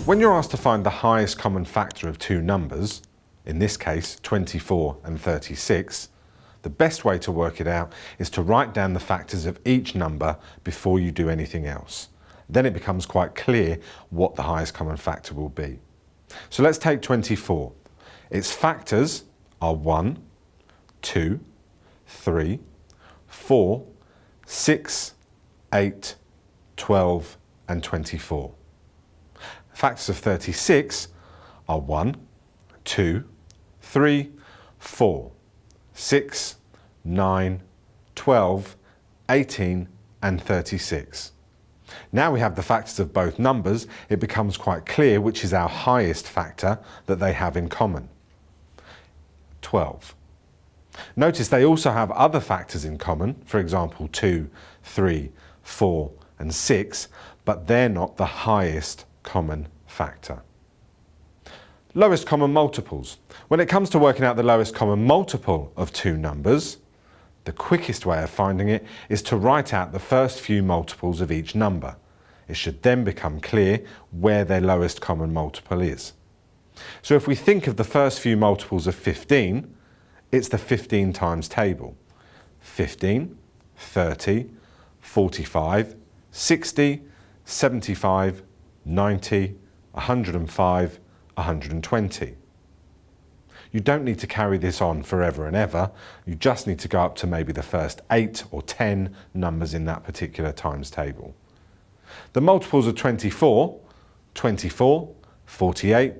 When you're asked to find the highest common factor of two numbers, in this case 24 and 36, the best way to work it out is to write down the factors of each number before you do anything else. Then it becomes quite clear what the highest common factor will be. So let's take 24. Its factors are 1, 2, 3, 4, 6, 8, 12 and 24. Factors of 36 are 1, 2, 3, 4, 6, 9, 12, 18 and 36. Now we have the factors of both numbers, it becomes quite clear which is our highest factor that they have in common. 12. Notice they also have other factors in common, for example 2, 3, 4 and 6, but they're not the highest common factor. Lowest common multiples. When it comes to working out the lowest common multiple of two numbers, the quickest way of finding it is to write out the first few multiples of each number. It should then become clear where their lowest common multiple is. So if we think of the first few multiples of 15, it's the 15 times table. 15, 30, 45, 60, 75, 90, 105, 120. You don't need to carry this on forever and ever, you just need to go up to maybe the first 8 or 10 numbers in that particular times table. The multiples of 24, 24, 48,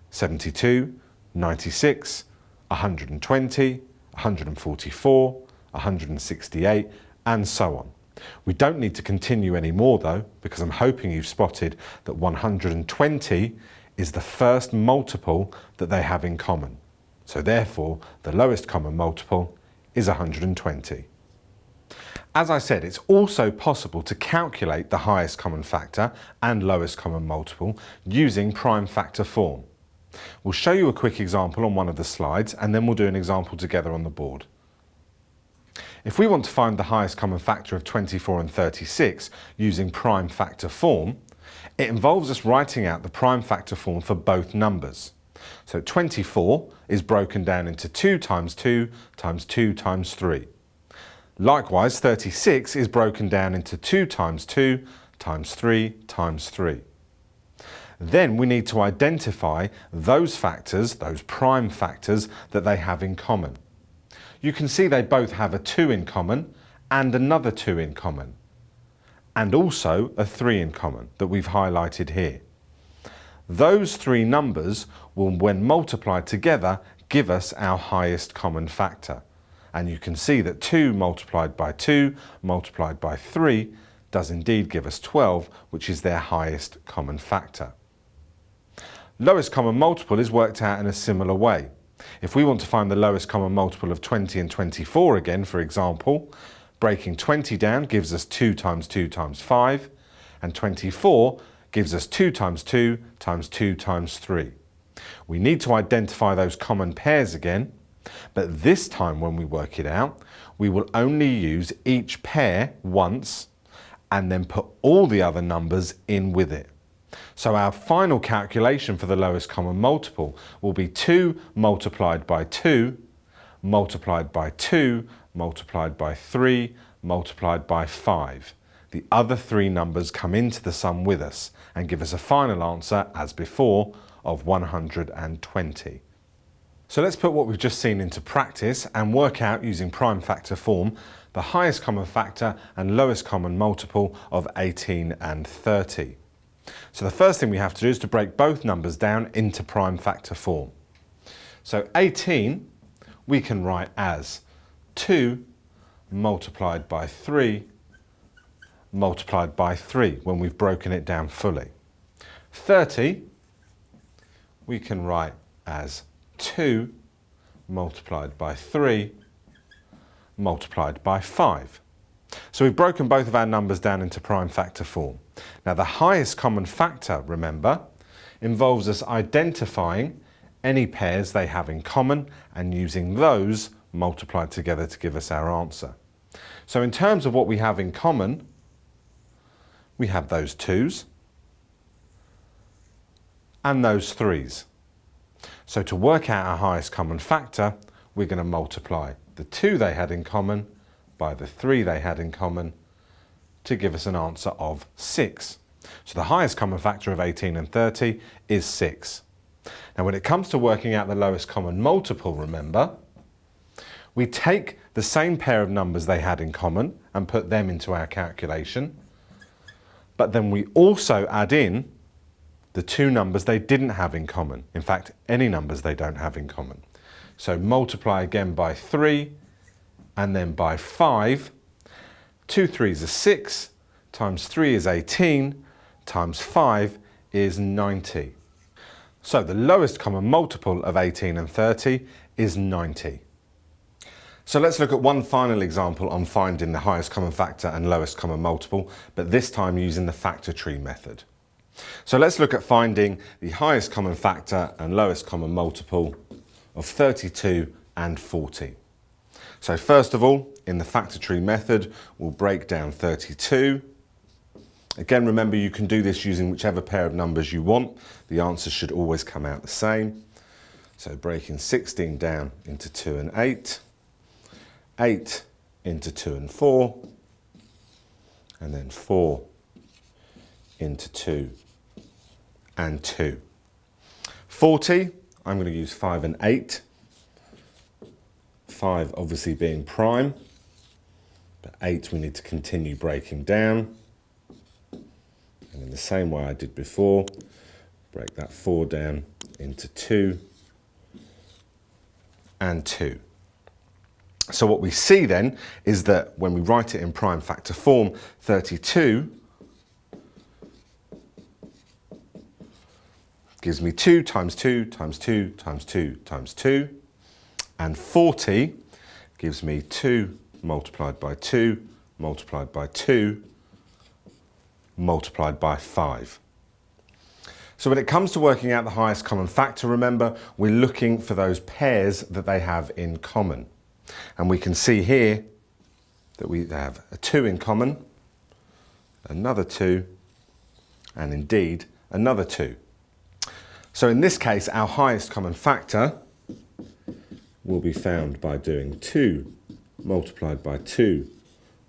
72, 96, 120, 144, 168 and so on. We don't need to continue anymore though, because I'm hoping you've spotted that 120 is the first multiple that they have in common. So therefore, the lowest common multiple is 120. As I said, it's also possible to calculate the highest common factor and lowest common multiple using prime factor form. We'll show you a quick example on one of the slides and then we'll do an example together on the board. If we want to find the highest common factor of 24 and 36 using prime factor form, it involves us writing out the prime factor form for both numbers. So 24 is broken down into 2 times 2 times 2 times 3. Likewise, 36 is broken down into 2 times 2 times 3 times 3. Then we need to identify those factors, those prime factors that they have in common. You can see they both have a 2 in common and another 2 in common, and also a 3 in common that we've highlighted here. Those three numbers will, when multiplied together, give us our highest common factor. And you can see that 2 multiplied by 2 multiplied by 3 does indeed give us 12, which is their highest common factor. Lowest common multiple is worked out in a similar way. If we want to find the lowest common multiple of 20 and 24 again, for example, breaking 20 down gives us 2 times 2 times 5, and 24 gives us 2 times 2 times 2 times 3. We need to identify those common pairs again, but this time when we work it out, we will only use each pair once and then put all the other numbers in with it. So our final calculation for the lowest common multiple will be 2 multiplied by 2, multiplied by 2, multiplied by 3, multiplied by 5. The other 3 numbers come into the sum with us and give us a final answer, as before, of 120. So let's put what we've just seen into practice and work out, using prime factor form, the highest common factor and lowest common multiple of 18 and 30. So the first thing we have to do is to break both numbers down into prime factor form. So 18 we can write as 2 multiplied by 3 multiplied by 3 when we've broken it down fully. 30 we can write as 2 multiplied by 3 multiplied by 5. So we've broken both of our numbers down into prime factor form. Now the highest common factor, remember, involves us identifying any pairs they have in common and using those multiplied together to give us our answer. So in terms of what we have in common, we have those 2's, and those 3's. So to work out our highest common factor, we're going to multiply the 2 they had in common by the 3 they had in common to give us an answer of 6. So the highest common factor of 18 and 30 is 6. Now when it comes to working out the lowest common multiple, remember, we take the same pair of numbers they had in common and put them into our calculation, but then we also add in the 2 numbers they didn't have in common. In fact, any numbers they don't have in common. So multiply again by 3 and then by 5. 2 3's are 6, times 3 is 18, times 5 is 90. So the lowest common multiple of 18 and 30 is 90. So let's look at one final example on finding the highest common factor and lowest common multiple, but this time using the factor tree method. So let's look at finding the highest common factor and lowest common multiple of 32 and 40. So first of all, in the factor tree method, we'll break down 32. Again, remember you can do this using whichever pair of numbers you want. The answer should always come out the same. So breaking 16 down into 2 and 8, 8 into 2 and 4, and then 4 into 2 and 2. 40, I'm going to use 5 and 8. 5 obviously being prime, but 8 we need to continue breaking down. And in the same way I did before, break that 4 down into 2 and 2. So what we see then is that when we write it in prime factor form, 32 gives me 2 times 2 times 2 times 2 times 2, and 40 gives me 2 multiplied by 2 multiplied by 2 multiplied by 5. So when it comes to working out the highest common factor, remember, we're looking for those pairs that they have in common. And we can see here that we have a 2 in common, another 2, and indeed another 2. So in this case, our highest common factor will be found by doing 2 multiplied by 2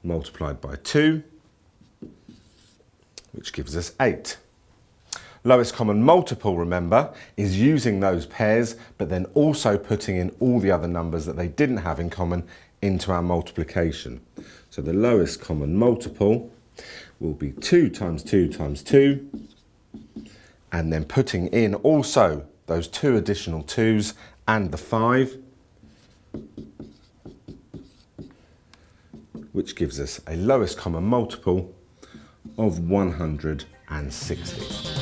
multiplied by 2, which gives us 8. Lowest common multiple, remember, is using those pairs, but then also putting in all the other numbers that they didn't have in common into our multiplication. So the lowest common multiple will be 2 times 2 times 2, and then putting in also those 2 additional 2's and the 5, which gives us a lowest common multiple of 160.